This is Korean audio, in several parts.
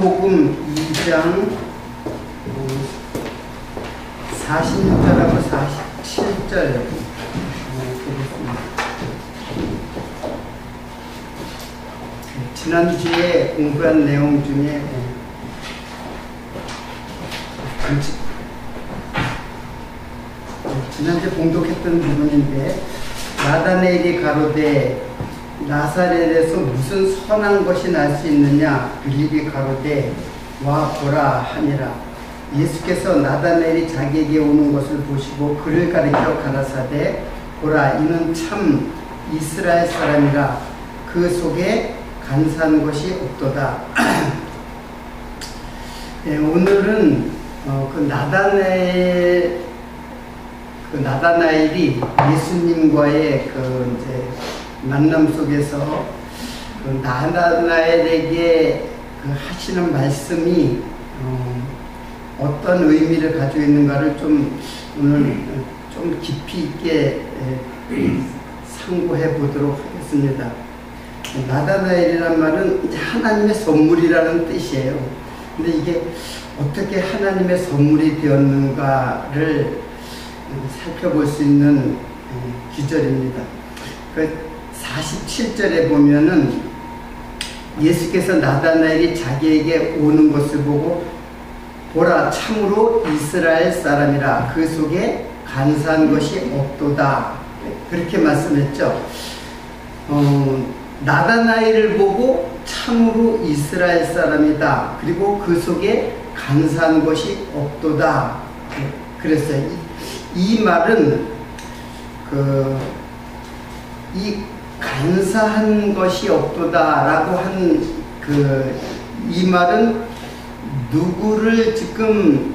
요한복음 2장 46절하고 47절 보겠습니다. 지난주에 공부한 내용 중에 지난주에 봉독했던 부분인데, 나다나엘이 가로되 나사렛에서 무슨 선한 것이 날 수 있느냐? 빌립이 가로되 와 보라 하니라. 예수께서 나다나엘이 자기에게 오는 것을 보시고 그를 가리켜 가라사대 보라, 이는 참 이스라엘 사람이라. 그 속에 간사한 것이 없도다. 네, 오늘은 그 나다나엘이 예수님과의 그 이제 만남 속에서 그 나다나엘에게 그 하시는 말씀이 어떤 의미를 가지고 있는가를 오늘 좀 깊이 있게 상고해 보도록 하겠습니다. 나다나엘이란 말은 이제 하나님의 선물이라는 뜻이에요. 근데 이게 어떻게 하나님의 선물이 되었는가를 살펴볼 수 있는 구절입니다. 그 47절에 보면은 예수께서 나다나엘이 자기에게 오는 것을 보고 보라, 참으로 이스라엘 사람이라. 그 속에 간사한 것이 없도다. 그렇게 말씀했죠. 나다나엘을 보고 참으로 이스라엘 사람이다. 그리고 그 속에 간사한 것이 없도다. 그랬어요. 이 말은 이 간사한 것이 없도다라고 한 이 말은 누구를 지금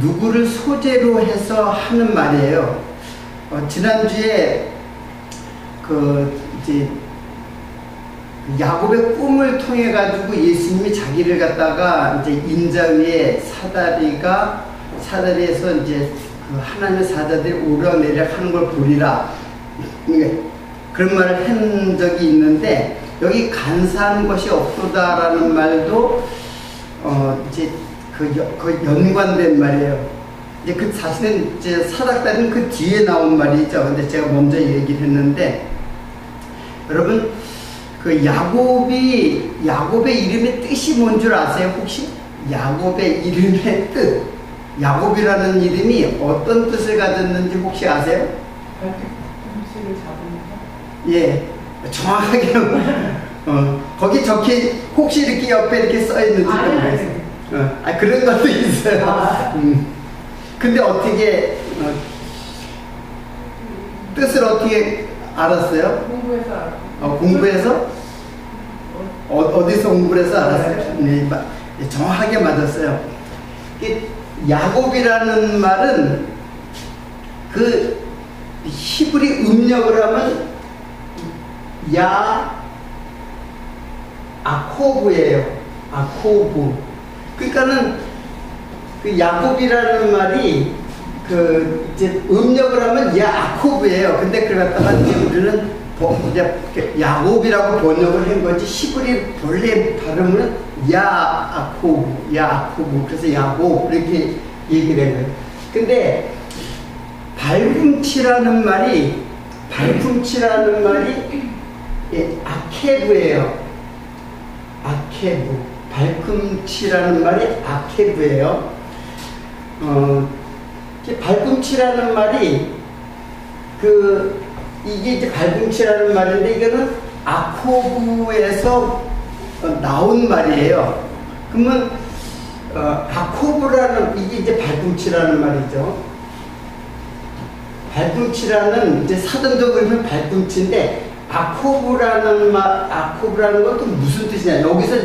누구를 소재로 해서 하는 말이에요. 지난주에 이제 야곱의 꿈을 통해 가지고 예수님이 자기를 갖다가 이제 인자 위에 사다리에서 이제 하나님의 사자들이 오르내려 하는 걸 보리라. 그런 말을 한 적이 있는데, 여기 간사한 것이 없도다라는 말도 이제 그 연관된 말이에요. 이제 사실은 이제 사닥다리는 그 뒤에 나온 말이죠. 근데 제가 먼저 얘기를 했는데, 여러분 야곱의 이름의 뜻이 뭔 줄 아세요? 혹시 야곱의 이름의 뜻, 야곱이라는 이름이 어떤 뜻을 가졌는지 혹시 아세요? 음식을 잡는 거? 예, 정확하게 거기 혹시 이렇게 옆에 이렇게 써 있는지 모르겠어요. 그런 것도 있어요. 근데 어떻게 뜻을 어떻게 알았어요? 공부해서 알았어요. 공부해서? 어디서 공부를 해서 알았어요? 네, 정확하게 맞았어요. 야곱이라는 말은 그 히브리 음력을 하면 아코브예요. 아코브. 그러니까는 그 야곱이라는 말이 이제 음력을 하면 야코브예요. 근데 그걸 갖다가 이제 우리는 이제 야곱이라고 번역을 한 거지, 히브리 본래 발음은 야코브. 그래서 야곱 이렇게 얘기를 한 거예요. 근데 발꿈치라는 말이 아케브예요. 아케브. 발꿈치라는 말이 아케브예요. 발꿈치라는 말이 이게 이제 발꿈치라는 말인데, 이거는 아코브에서 나온 말이에요. 그러면 아코브라는, 이게 이제 발꿈치라는 말이죠. 발꿈치라는, 이제 사전적으로 보면 발꿈치인데, 아코브라는 것도 무슨 뜻이냐? 여기서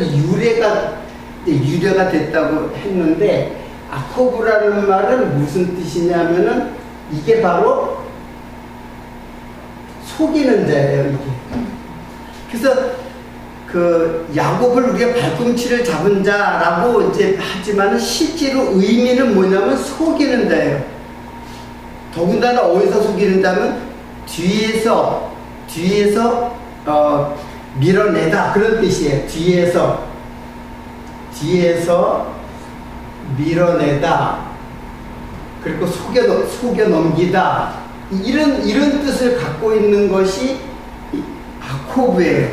유래가 됐다고 했는데, 아코브라는 말은 무슨 뜻이냐면은, 이게 바로 속이는 자예요, 이게. 그래서 야곱을 우리가 발꿈치를 잡은 자라고 이제 하지만, 실제로 의미는 뭐냐면 속이는 자예요. 더군다나 어디서 속이는 자면 뒤에서 밀어내다, 그런 뜻이에요. 뒤에서 뒤에서 밀어내다, 그리고 속여 넘기다, 이런 뜻을 갖고 있는 것이 아코브예요.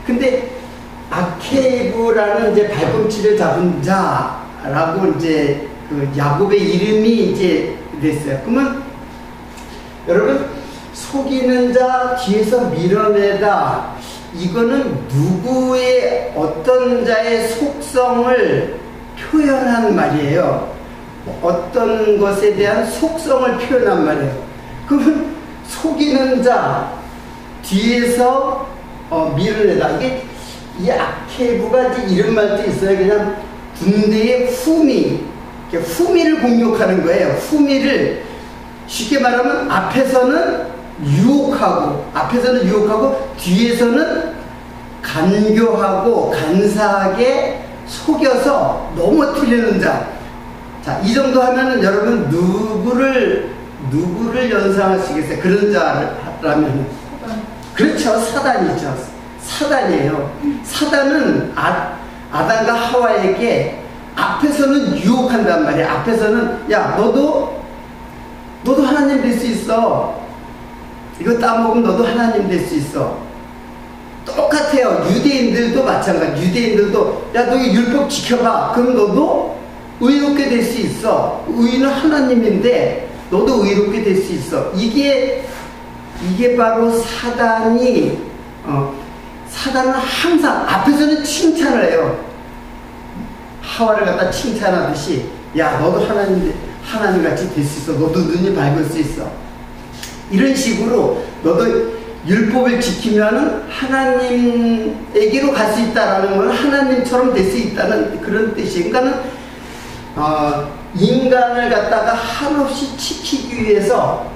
근데 아케이브라는 이제 발꿈치를 잡은 자라고 이제 그 야곱의 이름이 이제 됐어요. 그러면 여러분, 속이는 자, 뒤에서 밀어내다, 이거는 누구의 어떤 자의 속성을 표현한 말이에요. 어떤 것에 대한 속성을 표현한 말이에요. 그러면 속이는 자, 뒤에서 밀어내다, 이게 이 아케이브가 이제 이런 말도 있어요. 그냥 군대의 후미를 공격하는 거예요. 후미를 쉽게 말하면 앞에서는 유혹하고 뒤에서는 간교하고 간사하게 속여서 넘어뜨리는 자. 자, 이 정도 하면은 여러분 누구를 연상하시겠어요? 그런 자라면. 그렇죠. 사단이에요. 사단은 아담과 하와에게 앞에서는 유혹한단 말이에요. 앞에서는 야, 너도 하나님 될 수 있어. 이거 따먹으면 너도 하나님 될 수 있어. 똑같아요. 유대인들도 마찬가지. 유대인들도 야, 너 이 율법 지켜봐. 그럼 너도 의롭게 될 수 있어. 의인은 하나님인데 너도 의롭게 될 수 있어. 이게 바로 사단은 항상 앞에서는 칭찬을 해요. 하와를 갖다 칭찬하듯이 야, 너도 하나님같이 될 수 있어. 너도 눈이 밝을 수 있어. 이런 식으로 너도 율법을 지키면은 하나님에게로 갈 수 있다라는 건 하나님처럼 될 수 있다는 그런 뜻이에요. 그러니까는 인간을 갖다가 한없이 지키기 위해서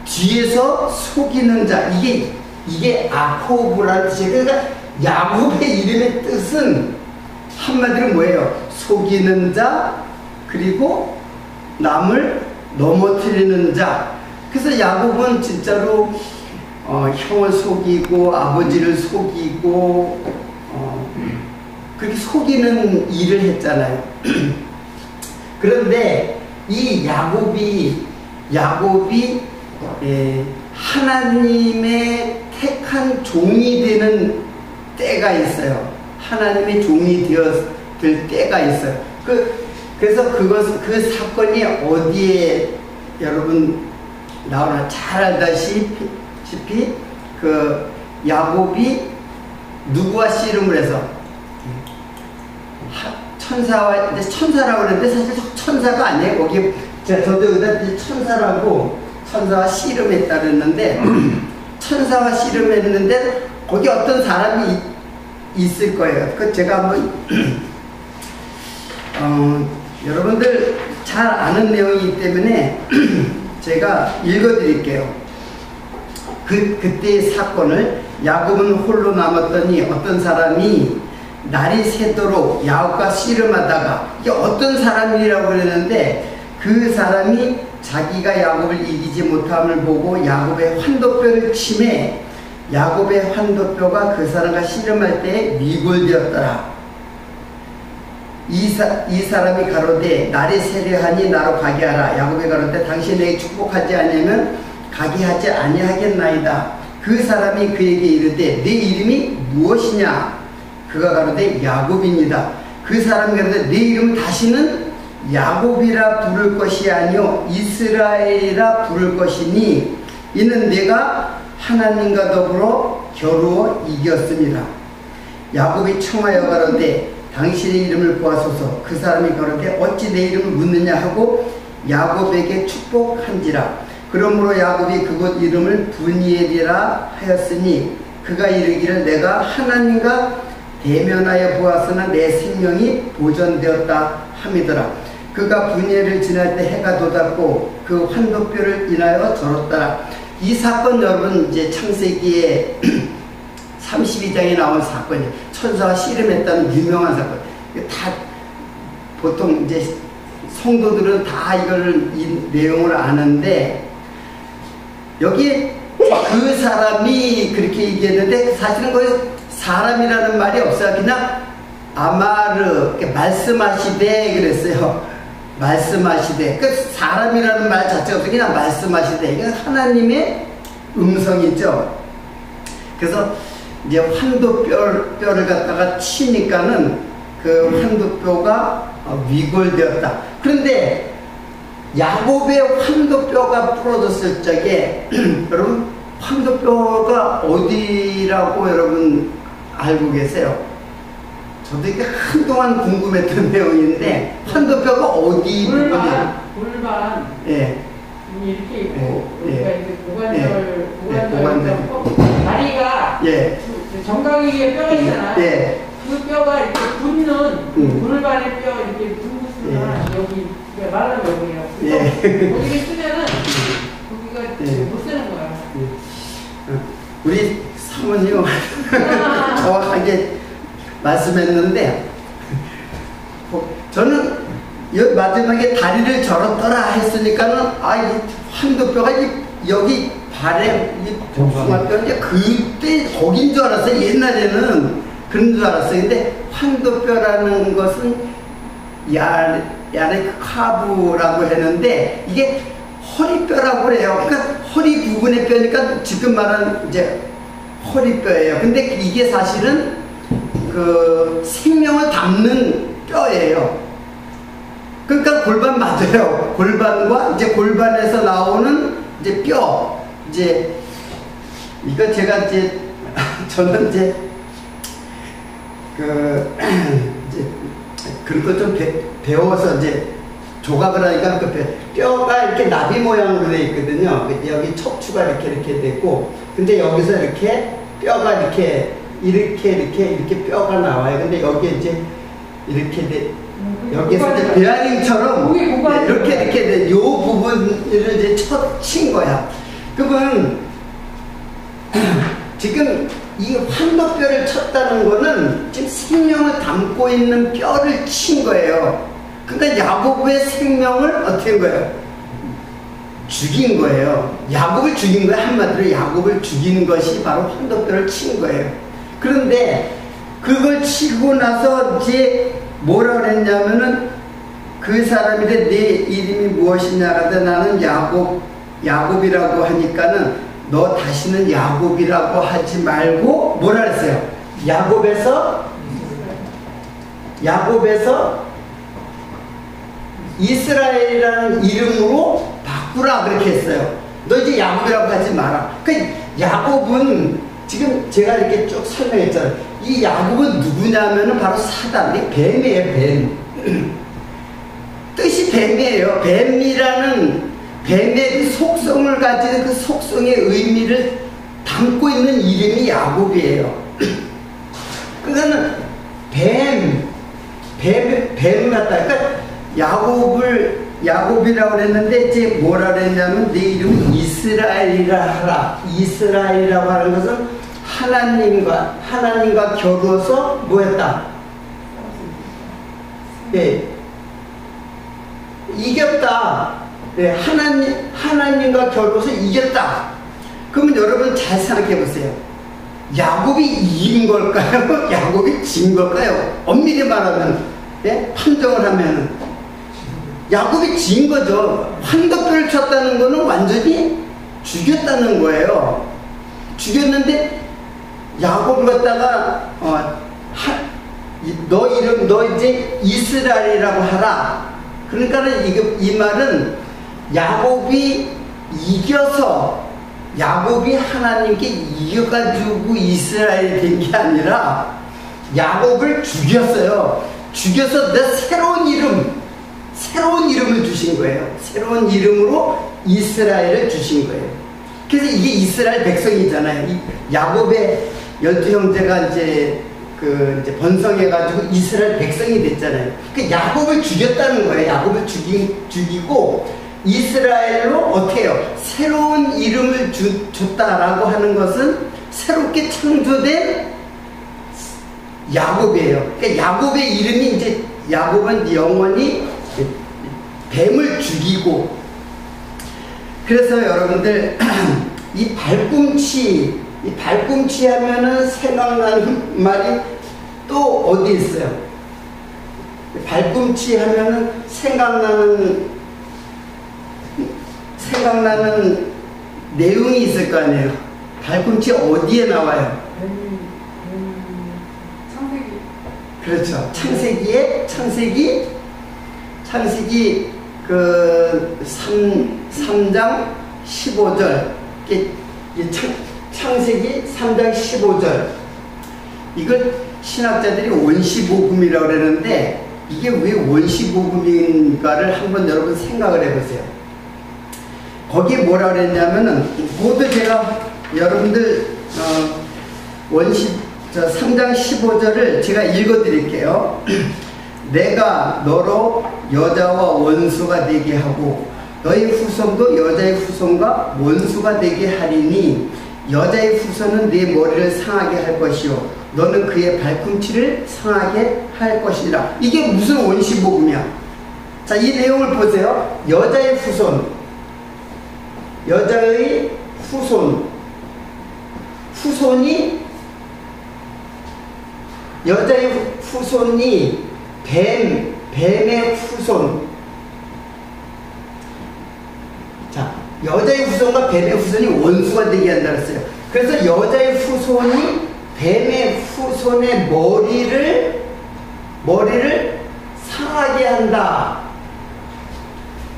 뒤에서 속이는 자, 이게 아코브라는 뜻이에요. 그러니까 야곱의 이름의 뜻은 한마디로 뭐예요? 속이는 자, 그리고 남을 넘어뜨리는 자. 그래서 야곱은 진짜로 형을 속이고 아버지를 속이고 그렇게 속이는 일을 했잖아요. 그런데 이 야곱이 하나님의 택한 종이 되는 때가 있어요. 하나님의 종이 될 때가 있어요. 그래서 그 사건이 어디에 여러분 나오나 잘 알다시피 그 야곱이 누구와 씨름을 해서 천사라고 그랬는데 사실 천사가 아니에요. 거기 저도 여기다 천사와 씨름했다 그랬는데 천사와 씨름했는데 거기 어떤 사람이 있을 거예요. 그 제가 한번 여러분들 잘 아는 내용이기 때문에 제가 읽어드릴게요. 그때의 사건을. 야곱은 홀로 남았더니 어떤 사람이 날이 새도록 야곱과 씨름하다가, 이게 어떤 사람이라고 그랬는데 그 사람이 자기가 야곱을 이기지 못함을 보고 야곱의 환도뼈를 치매 야곱의 환도뼈가 그 사람과 씨름할 때 위골되었더라. 이 사람이 가로되 날이 세려하니 나로 가게 하라. 야곱이 가로되 당신이 내게 축복하지 아니하면 가게 하지 아니하겠나이다. 그 사람이 그에게 이르되 네 이름이 무엇이냐? 그가 가로되 야곱입니다. 그 사람이 가로되 네 이름은 다시는 야곱이라 부를 것이 아니요 이스라엘이라 부를 것이니 이는 내가 하나님과 더불어 겨루어 이겼습니다. 야곱이 청하여 가로되 당신의 이름을 보아소서. 그 사람이 가로되 어찌 내 이름을 묻느냐 하고 야곱에게 축복한지라. 그러므로 야곱이 그곳 이름을 브니엘이라 하였으니 그가 이르기를 내가 하나님과 대면하여 보았으나 내 생명이 보존되었다 함이더라. 그가 브니엘을 지날 때 해가 돋았고 그 환도뼈를 인하여 절었더라. 이 사건 여러분 이제 창세기에 32장에 나온 사건이에요. 천사와 씨름했다는 유명한 사건. 다 보통 이제 성도들은 다 이 내용을 아는데 여기 그 사람이 그렇게 얘기했는데 사실은 거기 사람이라는 말이 없어요. 그냥 아마르 말씀하시되 그랬어요. 말씀하시되. 그 사람이라는 말 자체가 없어. 그냥 말씀하시되. 이건 하나님의 음성이죠. 그래서 이제 환도뼈를 갖다가 치니까는 그 환도뼈가 위골되었다. 그런데 야곱의 환도뼈가 부러졌을 적에 여러분 환도뼈가 어디라고 여러분 알고 계세요? 저도 이게 한동안 궁금했던 내용인데 환도뼈가 어디 부분이에요? 골반 예. 이렇게 있고 예. 고관절 다리가 예. 정강이에 뼈가 있잖아. 예. 그 뼈가 이렇게 붙는 골반의 뼈 이렇게 붙는 여기 말하는 여기라고. 예. 거기를 쓰면은 거기가 못 쓰는 거야. 우리 사모님 정확하게 말씀했는데 저는 마지막에 다리를 절었더라 했으니까는 이 환도뼈가 여기 발에 복숭아뼈인데 그때 거긴 줄 알았어요. 옛날에는 그런 줄 알았어요. 근데 환도뼈라는 것은 야네 카브라고 했는데 이게 허리뼈라고 그래요. 그러니까 허리 부분의 뼈니까 지금 말하는 이제 허리뼈예요. 근데 이게 사실은 그 생명을 담는 뼈예요. 그러니까 골반 맞아요. 골반과 이제 골반에서 나오는 이제 뼈. 이제 이거 제가 이제 저는 이제 이제 그런 거 좀 배워서 이제 조각을 하니까 그 뼈가 이렇게 나비 모양으로 되어 있거든요. 여기 척추가 이렇게 되고, 근데 여기서 이렇게 뼈가 이렇게 뼈가 나와요. 근데 여기 이제 이렇게 여기서 이제 베어링처럼 이렇게 돼. 요 부분을 이제 친 거야. 그러면 지금 이 환도뼈를 쳤다는 거는 지금 생명을 담고 있는 뼈를 친 거예요. 그러니까 야곱의 생명을 어떻게 한 거예요? 죽인 거예요. 야곱을 죽인 거예요. 한마디로 야곱을 죽인 것이 바로 환도뼈를 친 거예요. 그런데 그걸 치고 나서 이제 뭐라 그랬냐면은 그 사람이 내 이름이 무엇이냐 하다 나는 야곱이라고 하니까는 너 다시는 야곱이라고 하지 말고 뭐라 그랬어요? 야곱에서 이스라엘이라는 이름으로 바꾸라 그렇게 했어요. 너 이제 야곱이라고 하지 마라. 그러니까 야곱은 지금 제가 이렇게 쭉 설명했잖아요. 이 야곱은 누구냐면은 바로 사단, 뱀이에요, 뱀. 뜻이 뱀이에요. 뱀의 속성을 가진 그 속성의 의미를 담고 있는 이름이 야곱이에요. 그거는 뱀 같다. 그러니까 야곱이라고 그랬는데 이제 뭐라 그랬냐면 내 이름은 이스라엘이라 하라. 이스라엘이라고 하는 것은 하나님과 겨루어서 뭐였다? 예. 이겼다. 네, 하나님과 겨루어서 이겼다. 그러면 여러분 잘 생각해 보세요. 야곱이 이긴 걸까요? 야곱이 진 걸까요? 엄밀히 말하면, 네? 판정을 하면은 야곱이 진 거죠. 환도뼈를 쳤다는 거는 완전히 죽였다는 거예요. 죽였는데 야곱을 갖다가 너 이제 이스라엘이라고 하라. 그러니까는 이 말은 야곱이 하나님께 이겨가지고 이스라엘이 된 게 아니라 야곱을 죽였어요. 죽여서 내 새로운 이름을 주신 거예요. 새로운 이름으로 이스라엘을 주신 거예요. 그래서 이게 이스라엘 백성이잖아요. 야곱의 12형제가 이제 번성해가지고 이스라엘 백성이 됐잖아요. 그 야곱을 죽였다는 거예요. 야곱을 죽이고 이스라엘로 어떻게 해요? 새로운 이름을 줬다라고 하는 것은 새롭게 창조된 야곱이에요. 그러니까 야곱의 이름이 이제 야곱은 영원히 뱀을 죽이고, 그래서 여러분들 이 발꿈치 하면은 생각나는 말이 또 어디 있어요? 발꿈치 하면은 생각나는 내용이 있을 거 아니에요. 발꿈치 어디에 나와요? 창세기. 그렇죠. 창세기 그 3장 15절. 창세기 3장 15절. 이걸 신학자들이 원시복음이라고 그러는데 이게 왜 원시복음인가를 한번 여러분 생각을 해보세요. 거기에 뭐라 그랬냐면은, 그것도 제가 여러분들 3장 15절을 제가 읽어드릴게요. 내가 너로 여자와 원수가 되게 하고 너희 후손도 여자의 후손과 원수가 되게 하리니 여자의 후손은 네 머리를 상하게 할 것이요 너는 그의 발꿈치를 상하게 할 것이라. 이게 무슨 원시복음이야? 자, 이 내용을 보세요. 여자의 후손, 여자의 후손이 여자의 후손이 뱀의 후손. 자, 여자의 후손과 뱀의 후손이 원수가 되게 한다 그랬어요. 그래서 여자의 후손이 뱀의 후손의 머리를 상하게 한다.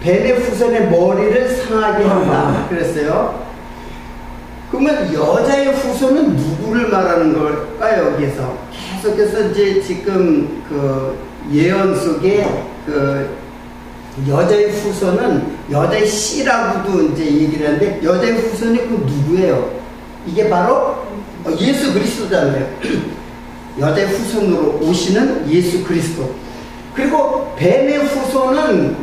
뱀의 후손의 머리를 상하게 한다 그랬어요. 그러면 여자의 후손은 누구를 말하는 걸까요? 여기에서 계속해서 이제 지금 그 예언 속에 그 여자의 후손은 여자의 씨라고도 이제 얘기를 하는데, 여자의 후손이 그 누구예요? 이게 바로 예수 그리스도잖아요. 여자의 후손으로 오시는 예수 그리스도. 그리고 뱀의 후손은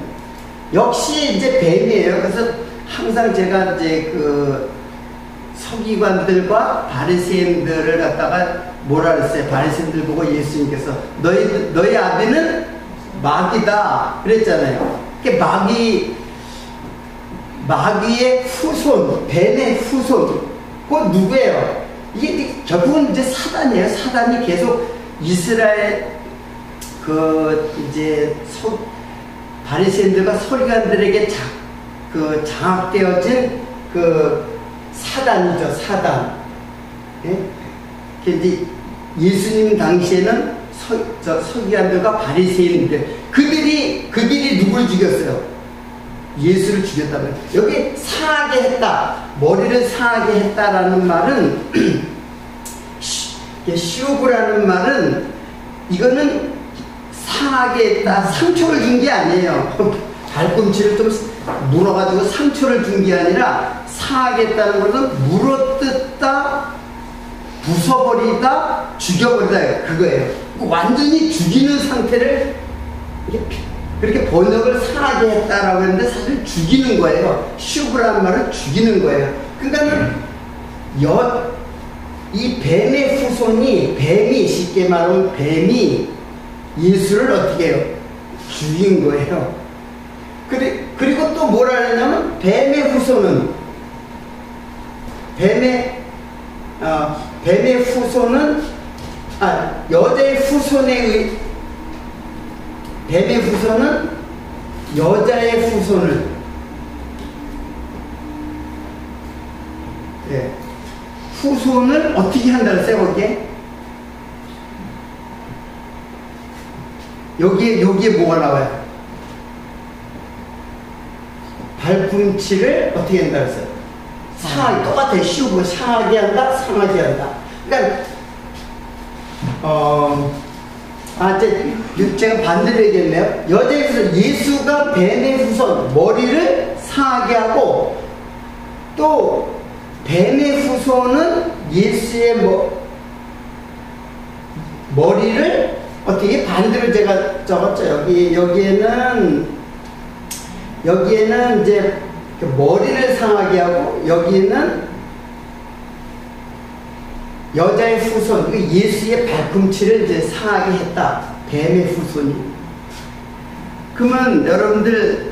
역시 이제 뱀이에요. 그래서 항상 제가 이제 그 서기관들과 바리새인들을 갖다가 뭐라 그랬어요? 바리새인들 보고 예수님께서 너희 아비는 마귀다 그랬잖아요. 마귀의 후손, 뱀의 후손, 그건 누구예요? 이게 결국은 이제 사단이에요. 사단이 계속 이스라엘 이제 바리새인들과 서기관들에게 장악되어진 사단이죠, 사단. 예? 이제 예수님 당시에는 서기관들과 바리새인들, 그들이 누굴 죽였어요? 예수를 죽였다면. 여기 상하게 했다, 머리를 상하게 했다라는 말은 시오브라는 말은 이거는 상하게 했다, 상처를 준 게 아니에요. 발꿈치를 좀 물어가지고 상처를 준 게 아니라 상하게 했다는 것은 물어뜯다, 부숴버리다, 죽여버리다, 그거예요. 완전히 죽이는 상태를 그렇게 번역을 상하게 했다라고 했는데 사실 죽이는 거예요. 슈브라는 말은 죽이는 거예요. 그러니까 이 뱀의 후손이, 뱀이, 쉽게 말하면 뱀이 예수를 어떻게 해요? 죽인 거예요. 그리고 또 뭐라 하냐면 뱀의 후손은 여자의 후손에 뱀의 후손은 여자의 후손을, 네, 후손을 어떻게 한다 그랬어요? 거기에 여기에 뭐가 나와요? 발꿈치를 어떻게 한다 그랬어요? 상하게, 똑같아요. 쉬우고 상하게 한다, 상하게 한다. 그러니까 제가 반대로 얘기했네요. 여자의 후손, 예수가 뱀의 후손, 머리를 상하게 하고, 또 뱀의 후손은 예수의 머리를 어떻게 반대로 제가 적었죠. 여기에는 이제 머리를 상하게 하고, 여기는 여자의 후손, 예수의 발꿈치를 이제 상하게 했다. 뱀의 후손이. 그러면 여러분들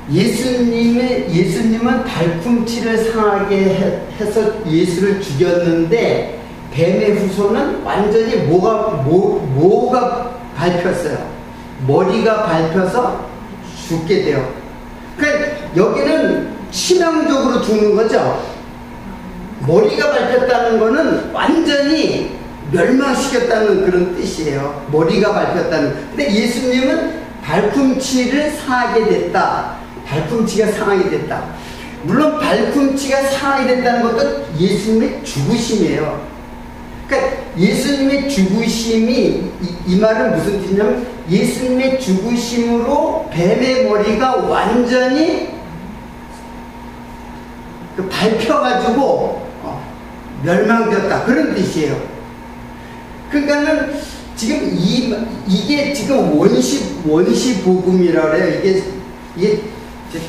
예수님은 발꿈치를 상하게 해서 예수를 죽였는데, 뱀의 후손은 완전히 뭐가 밟혔어요. 머리가 밟혀서 죽게 돼요. 그러니까 여기는 치명적으로 죽는 거죠. 머리가 밟혔다는 거는 완전히 멸망시켰다는 그런 뜻이에요. 머리가 밟혔다는. 근데 예수님은 발꿈치를 상하게 됐다. 발꿈치가 상하게 됐다. 물론 발꿈치가 상하게 됐다는 것도 예수님의 죽으심이에요. 그러니까 예수님의 죽으심이 이 말은 무슨 뜻이냐면 예수님의 죽으심으로 뱀의 머리가 완전히 밟혀가지고 멸망되었다 그런 뜻이에요. 그러니까는 지금 이게 지금 원시 복음이라고 해요. 이게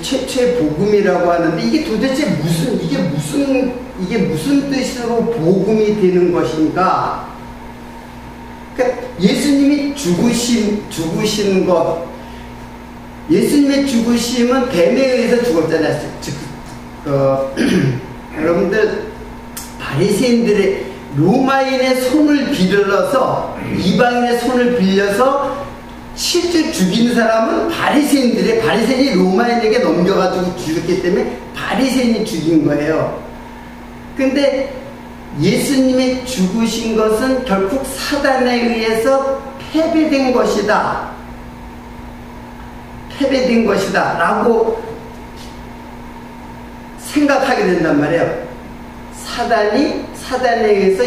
최초의 복음이라고 하는데 이게 도대체 무슨 뜻으로 복음이 되는 것인가? 그러니까 예수님이 죽으시는 것, 예수님의 죽으심은 뱀에 의해서 죽었잖아요. 여러분들 바리새인들의 로마인의 손을 빌려서 이방인의 손을 빌려서 실제 죽인 사람은 바리새인이 로마인에게 넘겨가지고 죽였기 때문에 바리새인이 죽인 거예요. 근데 예수님의 죽으신 것은 결국 사단에 의해서 패배된 것이다. 패배된 것이다. 라고 생각하게 된단 말이에요. 사단에 의해서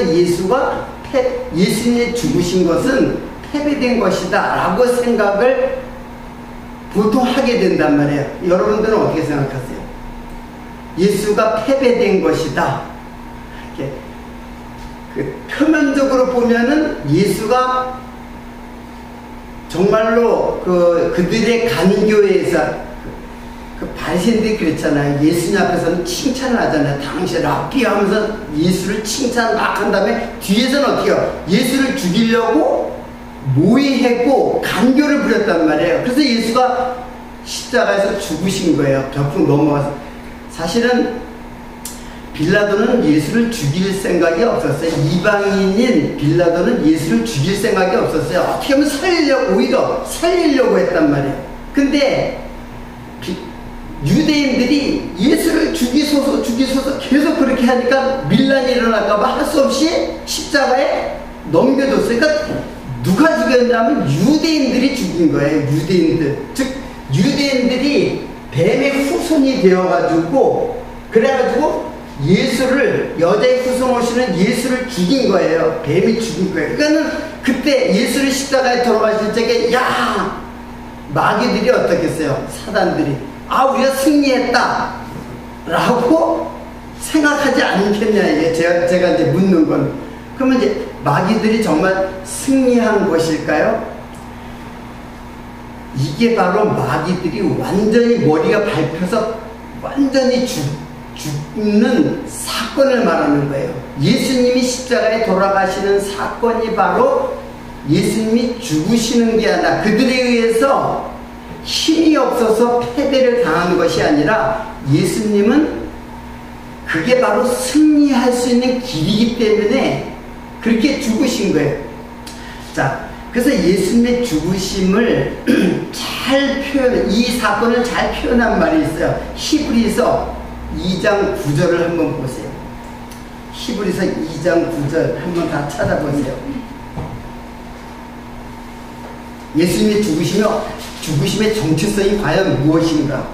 예수님의 죽으신 것은 패배된 것이다 라고 생각을 보통 하게 된단 말이에요. 여러분들은 어떻게 생각하세요? 예수가 패배된 것이다. 이렇게 표면적으로 보면은 예수가 정말로 그들의 간교에서 바리새인들이 그랬잖아요. 예수님 앞에서는 칭찬을 하잖아요. 당신 랍비 하면서 예수를 칭찬 막 한 다음에 뒤에서는 어떻게 해요? 예수를 죽이려고 모의했고 간교를 부렸단 말이에요. 그래서 예수가 십자가에서 죽으신 거예요. 벽풍 넘어가서. 사실은 빌라도는 예수를 죽일 생각이 없었어요. 이방인인 빌라도는 예수를 죽일 생각이 없었어요. 어떻게 하면 오히려 살리려고 했단 말이에요. 근데 유대인들이 예수를 죽이소서 계속 그렇게 하니까 밀란이 일어날까봐 할 수 없이 십자가에 넘겨줬어요. 그러니까 누가 죽였냐면 유대인들이 죽인 거예요. 즉 유대인들이 뱀의 후손이 되어가지고 그래가지고 여자의 후손 오시는 예수를 죽인 거예요. 뱀이 죽인 거예요. 그러니까는 그때 예수를 십자가에 돌아가실 적에 마귀들이 어떻겠어요? 사단들이 우리가 승리했다 라고 생각하지 않겠냐, 이게 제가 이제 묻는 건. 그러면 이제 마귀들이 정말 승리한 것일까요? 이게 바로 마귀들이 완전히 머리가 밟혀서 완전히 죽는 사건을 말하는 거예요. 예수님이 십자가에 돌아가시는 사건이 바로 예수님이 죽으시는 게 아니라 그들에 의해서 힘이 없어서 패배를 당하는 것이 아니라 예수님은 그게 바로 승리할 수 있는 길이기 때문에 그렇게 죽으신 거예요. 자, 그래서 예수님의 죽으심을 이 사건을 잘 표현한 말이 있어요. 히브리서 2장 9절을 한번 보세요. 히브리서 2장 9절 한번 다 찾아보세요. 예수님의 죽으심의 정체성이 과연 무엇인가?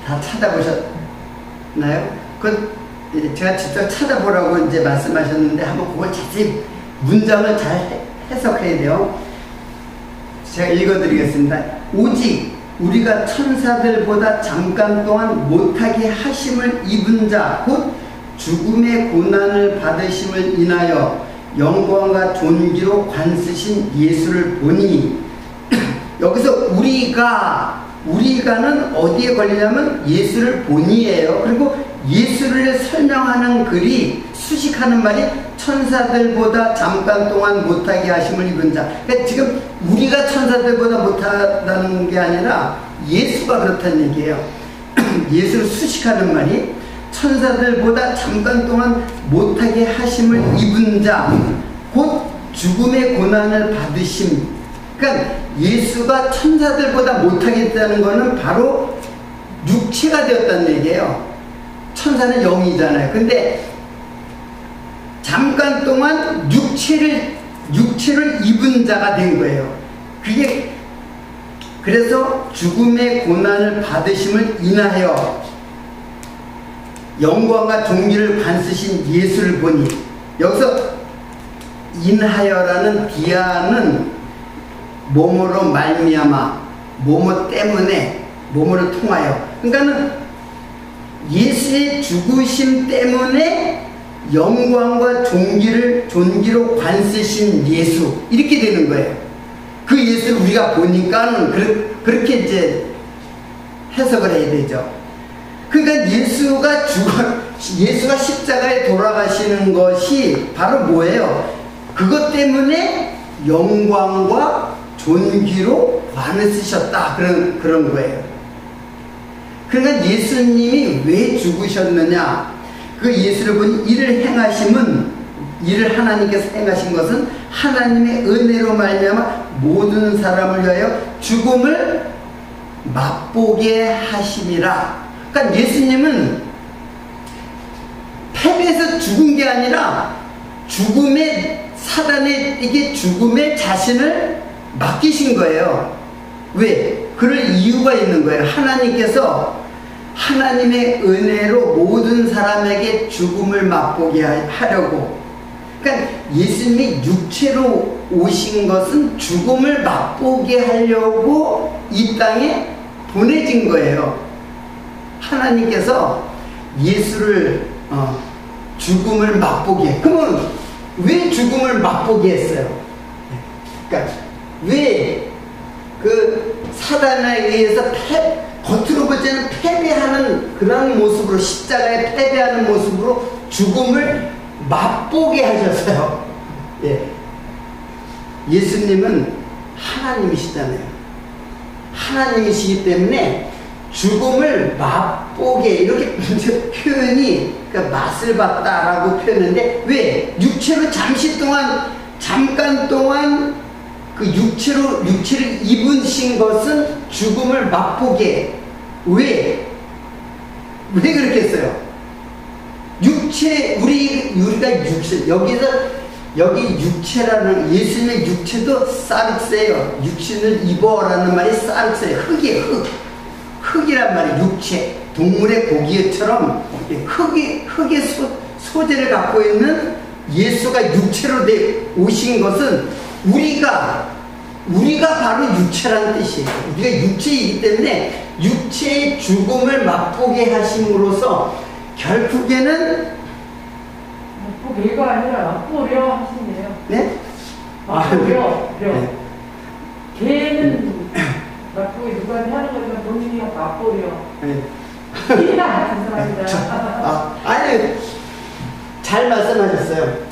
다 찾아보셨나요? 그건 제가 직접 찾아보라고 이제 말씀하셨는데 한번 그걸 자세히 문장을 잘 해석해야 돼요. 제가 읽어드리겠습니다. 오직 우리가 천사들보다 잠깐 동안 못하게 하심을 입은 자, 곧 죽음의 고난을 받으심을 인하여 영광과 존귀로 관쓰신 예수를 보니 여기서 우리가는 어디에 걸리냐면 예수를 보니예요. 그리고 예수를 설명하는 글이 수식하는 말이 천사들보다 잠깐 동안 못하게 하심을 입은 자. 그러니까 지금 우리가 천사들보다 못하다는 게 아니라 예수가 그렇다는 얘기예요. 예수를 수식하는 말이 천사들보다 잠깐 동안 못하게 하심을 입은 자, 곧 죽음의 고난을 받으심. 그러니까 예수가 천사들보다 못하겠다는 것은 바로 육체가 되었다는 얘기예요. 천사는 영이잖아요. 근데 잠깐 동안 육체를 입은 자가 된 거예요. 그게 그래서 죽음의 고난을 받으심을 인하여 영광과 존귀를 관쓰신 예수를 보니, 여기서 인하여라는 디아는 뭐뭐로 말미암아, 뭐뭐 때문에, 뭐뭐를 통하여. 그러니까는 예수의 죽으심 때문에 영광과 존귀로 관쓰신 예수, 이렇게 되는 거예요. 그 예수를 우리가 보니까는 그렇게 이제 해석을 해야 되죠. 그러니까 예수가 십자가에 돌아가시는 것이 바로 뭐예요? 그것 때문에 영광과 존귀로 관을 쓰셨다, 그런 거예요. 그러니까 예수님이 왜 죽으셨느냐? 그 예수를 보니 이를 하나님께서 행하신 것은 하나님의 은혜로 말미암아 모든 사람을 위하여 죽음을 맛보게 하심이라. 그러니까 예수님은 패배해서 죽은 게 아니라 사단에게 죽음의 자신을 맡기신 거예요. 왜? 그럴 이유가 있는 거예요. 하나님께서 하나님의 은혜로 모든 사람에게 죽음을 맛보게 하려고. 그러니까 예수님이 육체로 오신 것은 죽음을 맛보게 하려고 이 땅에 보내진 거예요. 하나님께서 예수를 죽음을 맛보게. 그러면 왜 죽음을 맛보게 했어요? 그러니까 왜 그 사단에 의해서 겉으로 볼 때는 패배하는 그런 모습으로, 십자가에 패배하는 모습으로 죽음을 맛보게 하셨어요. 예. 예수님은 하나님이시잖아요. 하나님이시기 때문에 죽음을 맛보게, 이렇게 표현이, 그러니까 맛을 봤다라고 표현했는데, 왜? 육체로 잠깐 동안 그 육체를 입으신 것은 죽음을 맛보게. 왜 그렇게 했어요? 우리가 육체, 여기 육체라는, 예수님의 육체도 사르세요. 육신을 입어라는 말이 사르세요. 흙이란 말이 육체, 동물의 고기처럼 흙의 소재를 갖고 있는 예수가 육체로 오신 것은 우리가 바로 육체라는 뜻이에요. 우리가 육체이기 때문에 육체의 죽음을 맛보게 하심으로써 결국에는 맛보게가 아니라 맛보려 하시네요. 네? 맛보려. 네. 걔는 맛보게 누구한테 하는 거지만 본인이 맛보려. 네. 감사합니다. 아니, 잘 말씀하셨어요.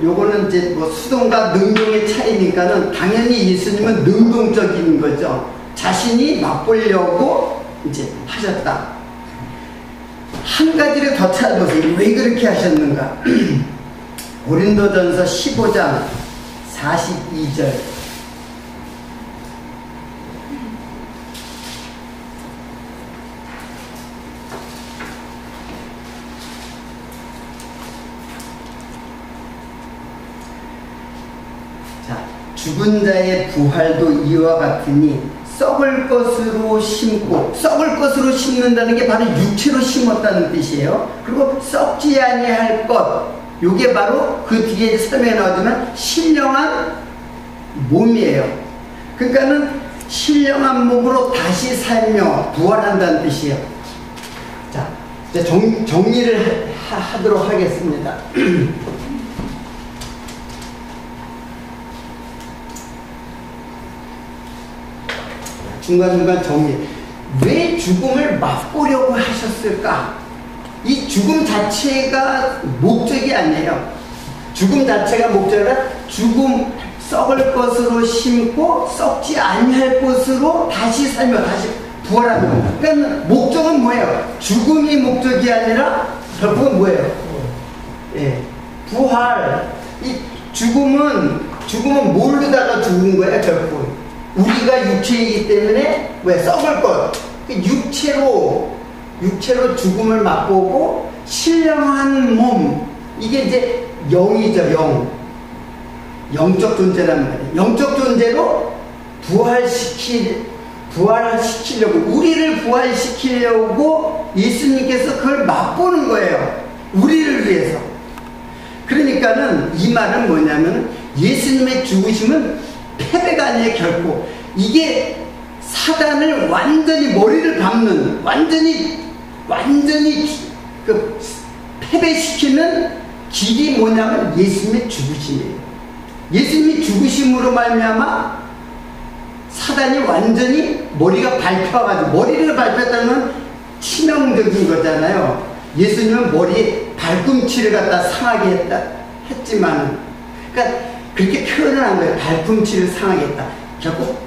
요거는 이제 뭐 수동과 능동의 차이니까는 당연히 예수님은 능동적인 거죠. 자신이 맛보려고 이제 하셨다. 한 가지를 더 찾아보세요. 왜 그렇게 하셨는가? 고린도전서 15장 42절. 죽은 자의 부활도 이와 같으니 썩을 것으로 심는다는 게 바로 육체로 심었다는 뜻이에요. 그리고 썩지 아니할 것, 요게 바로 그 뒤에 설명에 나오지만 신령한 몸이에요. 그러니까는 신령한 몸으로 다시 살며 부활한다는 뜻이에요. 자, 이제 정리를 하도록 하겠습니다. 중간중간 정리. 왜 죽음을 맛보려고 하셨을까? 이 죽음 자체가 목적이 아니에요. 죽음 자체가 목적이라 죽음 썩을 것으로 심고 썩지 아니할 것으로 다시 살며 다시 부활하는. 그러니까 목적은 뭐예요? 죽음이 목적이 아니라 결국은 뭐예요? 예, 부활. 이 죽음은 모르다가 죽은 거야 결국. 우리가 육체이기 때문에 왜 썩을 것. 육체로 죽음을 맛보고 신령한 몸. 이게 이제 영이죠, 영적 존재란 말이에요. 영적 존재로 부활시키려고, 우리를 부활시키려고 예수님께서 그걸 맛보는 거예요. 우리를 위해서. 그러니까는 이 말은 뭐냐면 예수님의 죽으심은 패배가 아니에요, 결코. 이게 사단을 완전히 머리를 밟는, 완전히 그 패배시키는 길이 뭐냐면 예수님의 죽으심이에요. 예수님이 죽으심으로 말미암아 사단이 완전히 머리가 밟혀가지고, 머리를 밟혔다는 건 치명적인 거잖아요. 예수님은 머리에 발꿈치를 갖다 상하게 했지만, 그러니까 그렇게 표현을 한 거예요. 발꿈치를 상하게 했다. 결국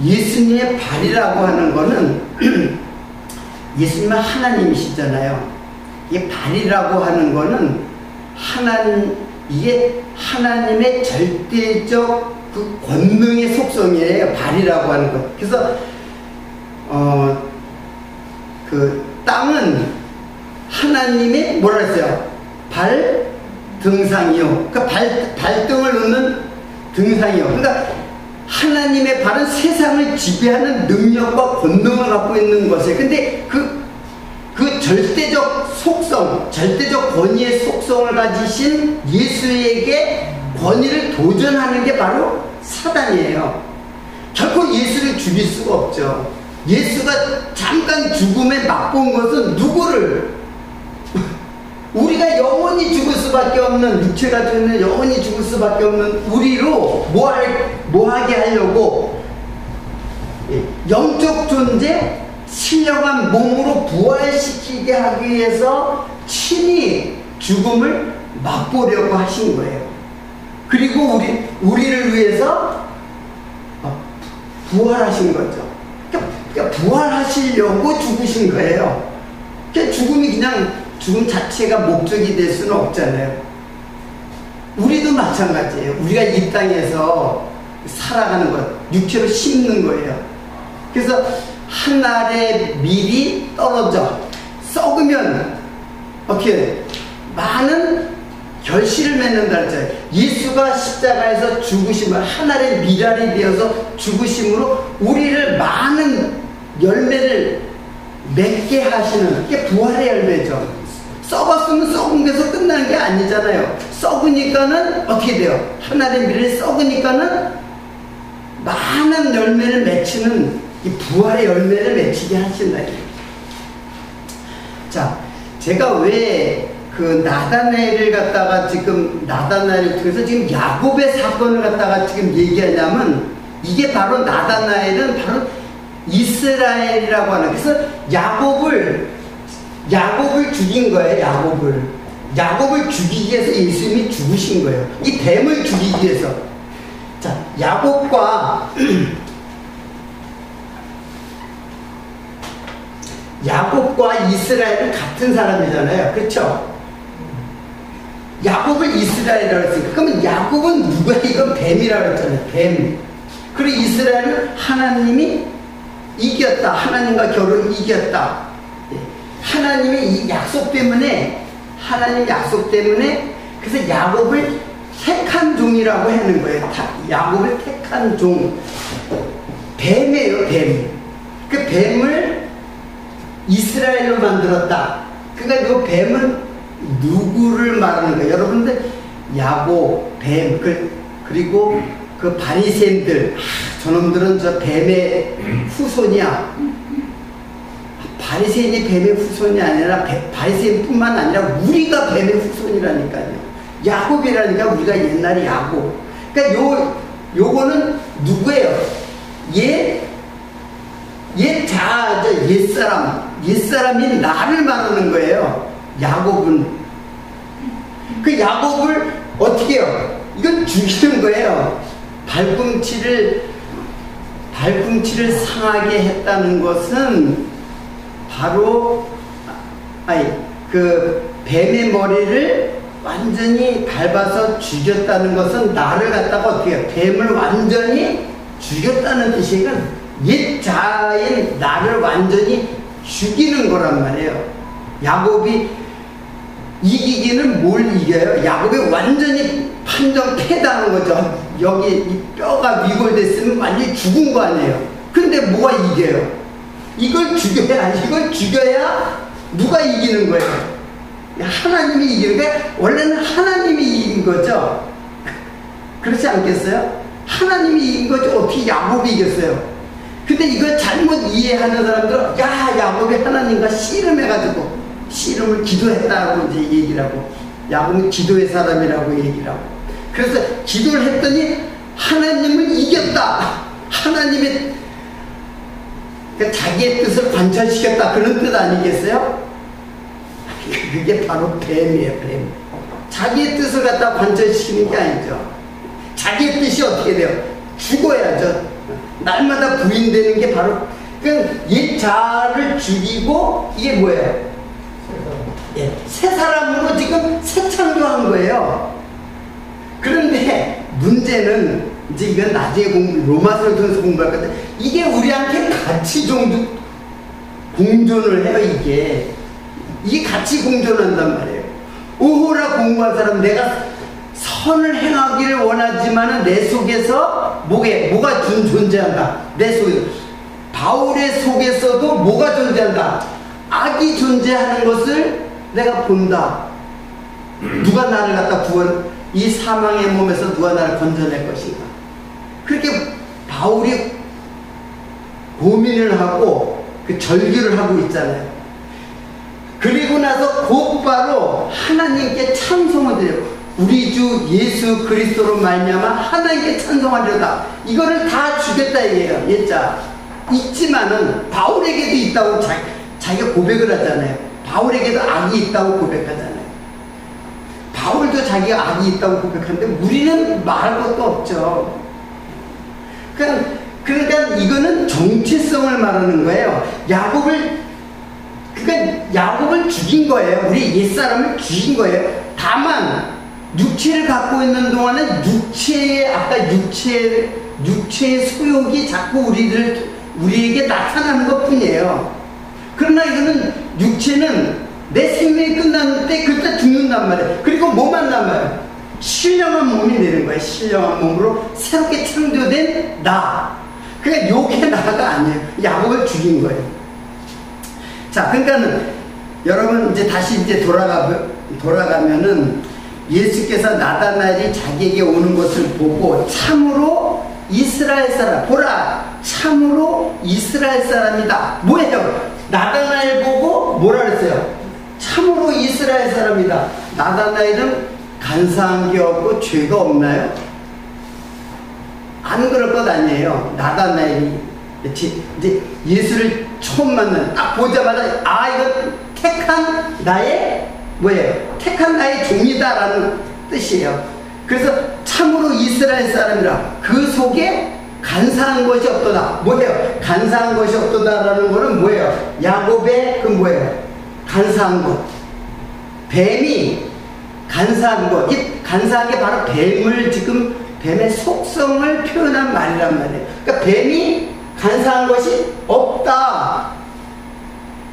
예수님의 발이라고 하는 거는 예수님은 하나님이시잖아요. 이 발이라고 하는 거는 이게 하나님의 절대적 그 권능의 속성이에요. 발이라고 하는 것. 그래서 그 땅은 하나님의 뭐라 했어요? 등상이요. 그러니까 발등을 놓는 등상이요. 그러니까 하나님의 발은 세상을 지배하는 능력과 권능을 갖고 있는 것이에요. 근데 그 절대적 속성, 절대적 권위의 속성을 가지신 예수에게 권위를 도전하는 게 바로 사단이에요. 결코 예수를 죽일 수가 없죠. 예수가 잠깐 죽음에 맛본 것은 누구를? 우리가 영원히 죽을 수밖에 없는, 육체가 되는 영원히 죽을 수밖에 없는 우리로 뭐하게 하려고 영적 존재, 신령한 몸으로 부활시키게 하기 위해서 친히 죽음을 맛보려고 하신 거예요. 그리고 우리를 위해서 부활하신 거죠. 그러니까 부활하시려고 죽으신 거예요. 그러니까 죽음 자체가 목적이 될 수는 없잖아요. 우리도 마찬가지예요. 우리가 이 땅에서 살아가는 것, 육체로 심는 거예요. 그래서 한 알의 밀이 떨어져 썩으면 어떻게 많은 결실을 맺는다 했잖아요. 예수가 십자가에서 죽으심을 한 알의 밀알이 되어서 죽으심으로 우리를 많은 열매를 맺게 하시는 게 부활의 열매죠. 썩었으면 썩은 데서 끝나는 게 아니잖아요. 썩으니까는 어떻게 돼요? 한 알의 밀이 썩으니까는 많은 열매를 맺히는 이 부활의 열매를 맺히게 하신다. 자, 제가 왜 그 나다나엘을 갖다가 나다나엘을 통해서 지금 야곱의 사건을 갖다가 지금 얘기하냐면, 이게 바로 나다나엘은 바로 이스라엘이라고 하는, 그래서 야곱을 죽인 거예요. 야곱을 죽이기 위해서 예수님이 죽으신 거예요. 이 뱀을 죽이기 위해서. 자, 야곱과 이스라엘은 같은 사람이잖아요. 그렇죠? 야곱을 이스라엘이라고 했으니까, 그러면 야곱은 누구야? 이건 뱀이라고 했잖아요. 뱀. 그리고 이스라엘은 하나님이 이겼다. 하나님과 결혼 이겼다. 하나님의 이 약속 때문에, 그래서 야곱을 택한 종이라고 하는 거예요. 야곱을 택한 종. 뱀이에요, 뱀. 그 뱀을 이스라엘로 만들었다. 그러니까 이 뱀은 누구를 말하는 거예요? 여러분들, 야곱, 뱀, 그리고 그 바리새인들, 저놈들은 저 뱀의 후손이야. 바리새인이 뱀의 후손이 아니라 바리새인뿐만 아니라 우리가 뱀의 후손이라니까요. 야곱이라니까 우리가 옛날에 야곱. 그러니까 요거는 누구예요? 옛사람이 나를 말하는 거예요. 야곱은. 그 야곱을 어떻게 해요? 이건 죽이는 거예요. 발꿈치를 상하게 했다는 것은 바로 그 뱀의 머리를 완전히 밟아서 죽였다는 것은 나를 갖다가 어떻게 해요? 뱀을 완전히 죽였다는 뜻이에요. 옛 자인 나를 완전히 죽이는 거란 말이에요. 야곱이 이기기는 뭘 이겨요? 야곱이 완전히 판정 패당한 거죠. 여기 이 뼈가 위골됐으면 완전히 죽은 거 아니에요. 근데 뭐가 이겨요? 이걸 죽여야 누가 이기는 거예요? 하나님이 이기는 거예요. 원래는 하나님이 이긴 거죠. 그렇지 않겠어요? 하나님이 이긴 거죠. 어떻게 야곱이 이겼어요? 근데 이걸 잘못 이해하는 사람들은 야곱이 하나님과 씨름해가지고 씨름을 기도했다고 이제 얘기를 하고, 야곱은 기도의 사람이라고 얘기를 하고, 그래서 기도를 했더니 하나님을 이겼다. 하나님의 자기의 뜻을 관철시켰다. 그런 뜻 아니겠어요? 그게 바로 뱀이에요. 뱀. 자기의 뜻을 갖다 관철시키는 게 아니죠. 자기의 뜻이 어떻게 돼요? 죽어야죠. 날마다 부인되는 게 바로, 그러니까 옛 자를 죽이고, 이게 뭐예요? 새 사람으로 지금 새 창조한 거예요. 그런데 문제는, 이제 이건 나중에 로마서를 통해서 공부할 건데, 이게 우리한테 같이 공존을 해요. 이게 같이 공존한단 말이에요. 오호라 공부한 사람, 내가 선을 행하기를 원하지만 내 속에서 뭐가 존재한다. 내 속에서. 바울의 속에서도 뭐가 존재한다. 악이 존재하는 것을 내가 본다. 누가 나를 갖다 이 사망의 몸에서 누가 나를 건져낼 것인가. 그렇게 바울이 고민을 하고 그 절규를 하고 있잖아요. 그리고 나서 곧바로 하나님께 찬송을 드려요. 우리 주 예수 그리스도로 말미암아 하나님께 찬송하리로다. 이거를 다 주겠다 얘기해요. 옛자 있지만은 바울에게도 있다고 자기가 고백을 하잖아요. 바울에게도 악이 있다고 고백하잖아요. 바울도 자기가 악이 있다고 고백하는데 우리는 말할 것도 없죠. 그러니까 이거는 정체성을 말하는 거예요. 야곱을 죽인 거예요. 우리 옛사람을 죽인 거예요. 다만 육체를 갖고 있는 동안은 육체의 소욕이 자꾸 우리에게 나타나는 것 뿐이에요. 그러나 이거는 육체는 내 생명이 끝났을 때 그때 죽는단 말이에요. 그리고 뭐만 남아요? 신령한 몸이 되는 거예요. 신령한 몸으로 새롭게 창조된 나. 그러니까 요게 나가 아니에요. 야곱을 죽인 거예요. 자, 그러니까는 여러분 이제 다시 이제 돌아가면은 예수께서 나다나엘이 자기에게 오는 것을 보고 참으로 이스라엘 사람, 보라, 참으로 이스라엘 사람이다. 뭐예요? 나다나엘 보고 뭐라 그랬어요? 참으로 이스라엘 사람이다. 나다나엘은 간사한 게 없고 죄가 없나요? 안 그럴 것 아니에요. 나다나엘이 이제 예수를 처음 만난 딱 보자마자 이거 택한 나의 택한 나의 종이다라는 뜻이에요. 그래서 참으로 이스라엘 사람이라. 그 속에 간사한 것이 없도다. 뭐예요? 간사한 것이 없도다라는 거는 뭐예요? 야곱의 간사한 것. 뱀이 간사한 것. 이 간사한 게 바로 뱀의 속성을 표현한 말이란 말이에요. 그러니까 뱀이 간사한 것이 없다.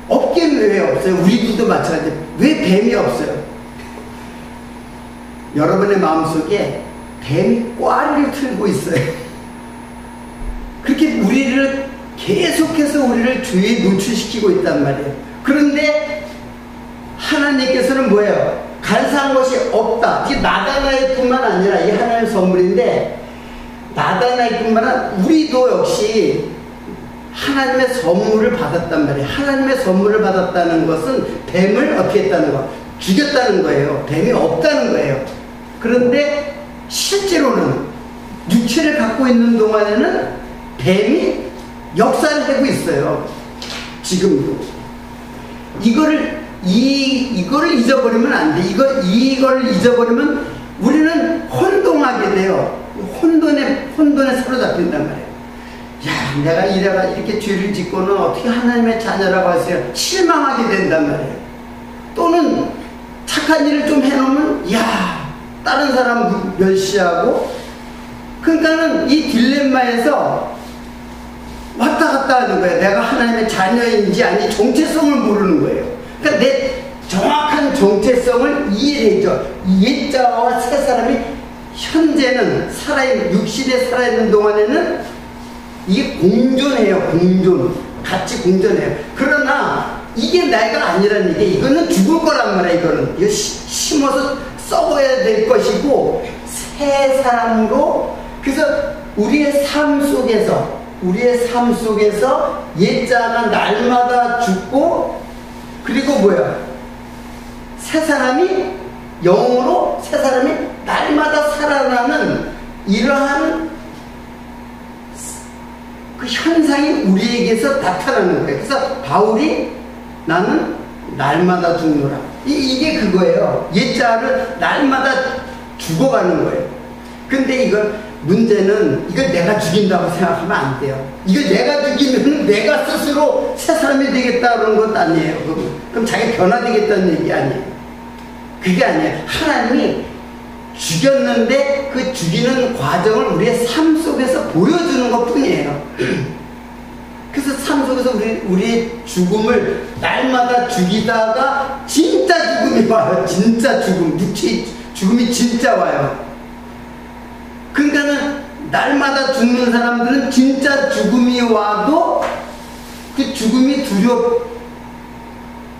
없긴 왜 없어요? 우리들도 마찬가지예요. 왜 뱀이 없어요? 여러분의 마음속에 뱀이 꽈리를 틀고 있어요. 그렇게 계속해서 우리를 죄에 노출시키고 있단 말이에요. 그런데 하나님께서는 뭐예요? 간사한 것이 없다. 이게 나다나엘뿐만 아니라 이 하나님의 선물인데, 나다나엘뿐만 아니라 우리도 역시 하나님의 선물을 받았단 말이에요. 하나님의 선물을 받았다는 것은 뱀을 어떻게 했다는 거? 죽였다는 거예요. 뱀이 없다는 거예요. 그런데 실제로는 육체를 갖고 있는 동안에는 뱀이 역사를 하고 있어요. 지금도. 이거를 잊어버리면 안 돼. 이거를 잊어버리면 우리는 혼동하게 돼요. 혼돈에 사로잡힌단 말이에요. 야, 내가 이렇게 죄를 짓고는 어떻게 하나님의 자녀라고 하세요? 실망하게 된단 말이에요. 또는 착한 일을 좀 해놓으면, 야, 다른 사람 멸시하고, 그러니까는 이 딜레마에서 왔다 갔다 하는 거예요. 내가 하나님의 자녀인지 아니 정체성을 모르는 거예요. 그러니까 내 정확한 정체성을 이해해야죠. 옛자와 새 사람이 현재는 육신에 살아있는 동안에는 이게 공존해요. 같이 공존해요. 그러나 이게 내가 아니라는 게 이거는 죽을 거란 말이야. 이거 심어서 썩어야 될 것이고 새 사람으로. 그래서 우리의 삶 속에서 옛자가 날마다 죽고, 그리고 뭐야? 새 사람이 영으로 새 사람이 날마다 살아나는 이러한 그 현상이 우리에게서 나타나는 거예요. 그래서 바울이 나는 날마다 죽노라. 이게 그거예요. 옛자를 날마다 죽어가는 거예요. 근데 문제는 이걸 내가 죽인다고 생각하면 안 돼요. 이걸 내가 죽이면 내가 스스로 새 사람이 되겠다 그런 것도 아니에요. 그럼 자기 변화되겠다는 얘기 아니에요. 그게 아니에요. 하나님이 죽였는데 그 죽이는 과정을 우리의 삶 속에서 보여주는 것 뿐이에요. 그래서 삶 속에서 우리의 죽음을 날마다 죽이다가 진짜 죽음이 와요. 진짜 죽음, 육체 죽음이 진짜 와요. 그러니까는 날마다 죽는 사람들은 진짜 죽음이 와도 그 죽음이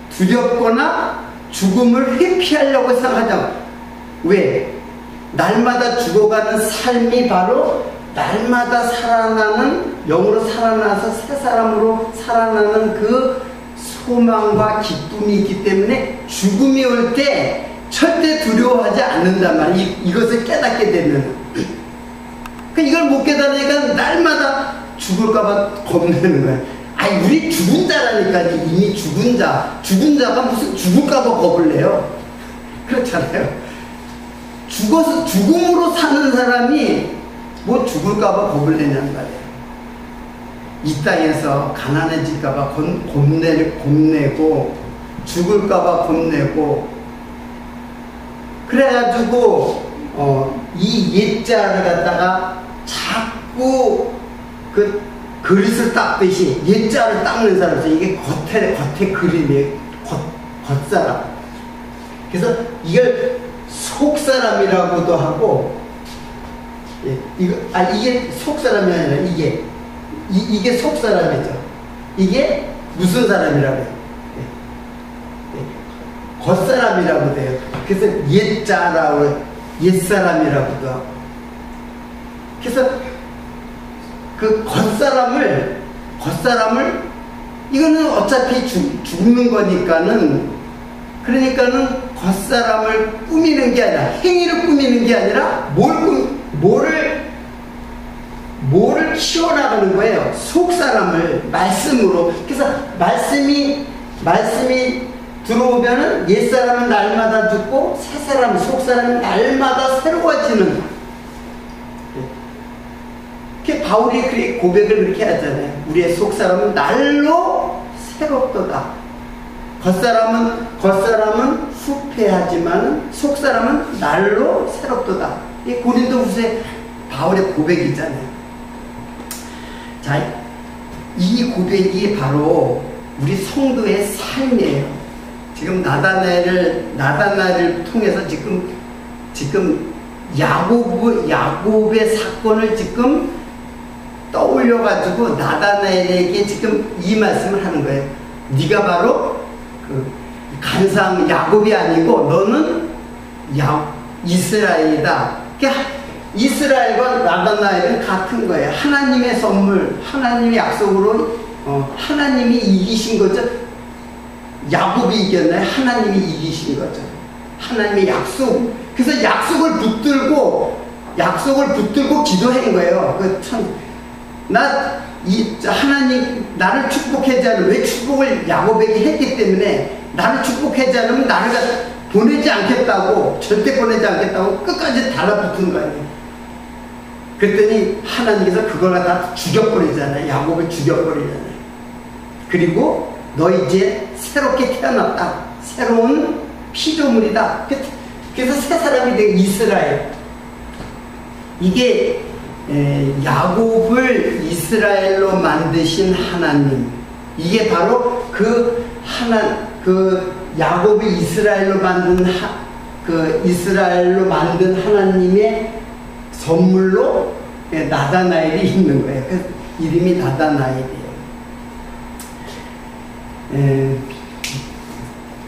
두렵거나 죽음을 회피하려고 생각하잖아. 왜? 날마다 죽어가는 삶이 바로 날마다 살아나는, 영으로 살아나서 새 사람으로 살아나는 그 소망과 기쁨이 있기 때문에 죽음이 올 때 절대 두려워하지 않는단 말이야. 이것을 깨닫게 되면. 이걸 못 깨달으니까 날마다 죽을까봐 겁내는 거야. 아니, 우리 죽은 자라니까. 이미 죽은 자가 무슨 죽을까봐 겁을 내요. 그렇잖아요. 죽음으로 사는 사람이 뭐 죽을까봐 겁을 내냐는 말이에요. 이 땅에서 가난해질까봐 겁내고, 죽을까봐 겁내고, 그래가지고, 이 옛자를 갖다가 자꾸 그 그릇을 닦듯이 옛자를 닦는 사람에서 이게 겉에 그림이에요. 겉사람. 그래서 이걸 속사람이라고도 하고, 이게 속사람이 아니라 이게 속사람이죠. 이게 무슨 사람이라고 해요? 겉사람이라고 돼요. 그래서 옛사람이라고도 하고. 그래서 그 겉사람을 이거는 어차피 죽는 거니까는, 그러니까는 겉사람을 꾸미는 게 아니라, 행위를 꾸미는 게 아니라 뭐를 키워나가는 거예요. 속사람을 말씀으로. 그래서 말씀이 들어오면은 옛사람은 날마다 죽고 속사람은 날마다 새로워지는. 바울이 그렇게 고백을 그렇게 하잖아요. 우리의 속사람은 날로 새롭도다. 겉사람은 후패하지만 속사람은 날로 새롭도다. 이 고린도후서에 바울의 고백이잖아요. 자, 이 고백이 바로 우리 성도의 삶이에요. 지금 나다나엘을 통해서 지금 야곱의 사건을 지금 떠올려가지고 나다나엘에게 지금 이 말씀을 하는 거예요. 네가 바로 그 간상 야곱이 아니고 너는 이스라엘이다. 그러니까 이스라엘과 나다나엘은 같은 거예요. 하나님의 선물, 하나님의 약속으로 하나님이 이기신 거죠. 야곱이 이겼나요? 하나님이 이기신 거죠. 하나님의 약속. 그래서 약속을 붙들고 기도한 거예요. 하나님 나를 축복하지 않으면, 왜 축복을 야곱에게 했기 때문에 나를 축복하지 않으면 보내지 않겠다고, 절대 보내지 않겠다고 끝까지 달라붙은 거 아니에요. 그랬더니 하나님께서 그걸 다 죽여버리잖아요. 야곱을 죽여버리잖아요. 그리고 너 이제 새롭게 태어났다. 새로운 피조물이다. 그래서 새 사람이 된 이스라엘. 이게 야곱을 이스라엘로 만드신 하나님. 이게 바로 그 야곱을 이스라엘로 만든 하나님의 선물로 나다나엘이 있는 거예요. 그래서 이름이 나다나엘이에요.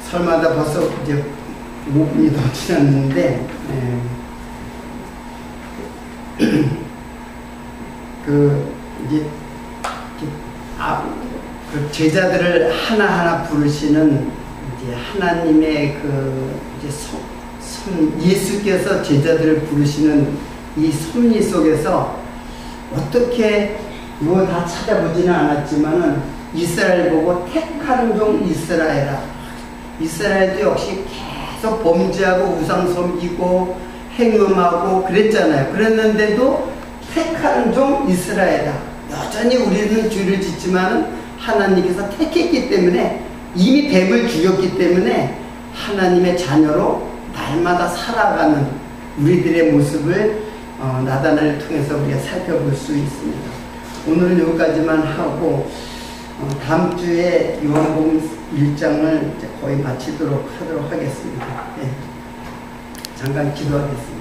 설마다 벌써 이제 5분이 더 지났는데, 그 제자들을 하나하나 부르시는 이제 하나님의 예수께서 제자들을 부르시는 이 섭리 속에서 어떻게 뭐 다 찾아보지는 않았지만은 이스라엘 보고 택한 종 이스라엘아. 이스라엘도 역시 계속 범죄하고 우상 섬기고 행음하고 그랬잖아요. 그랬는데도 택한 종 이스라엘아. 여전히 우리는 죄를 짓지만은 하나님께서 택했기 때문에, 이미 뱀을 죽였기 때문에 하나님의 자녀로 날마다 살아가는 우리들의 모습을 나다나엘을 통해서 우리가 살펴볼 수 있습니다. 오늘은 여기까지만 하고 다음 주에 요한복음 1장을 이제 거의 마치도록 하겠습니다. 네. 잠깐 기도하겠습니다.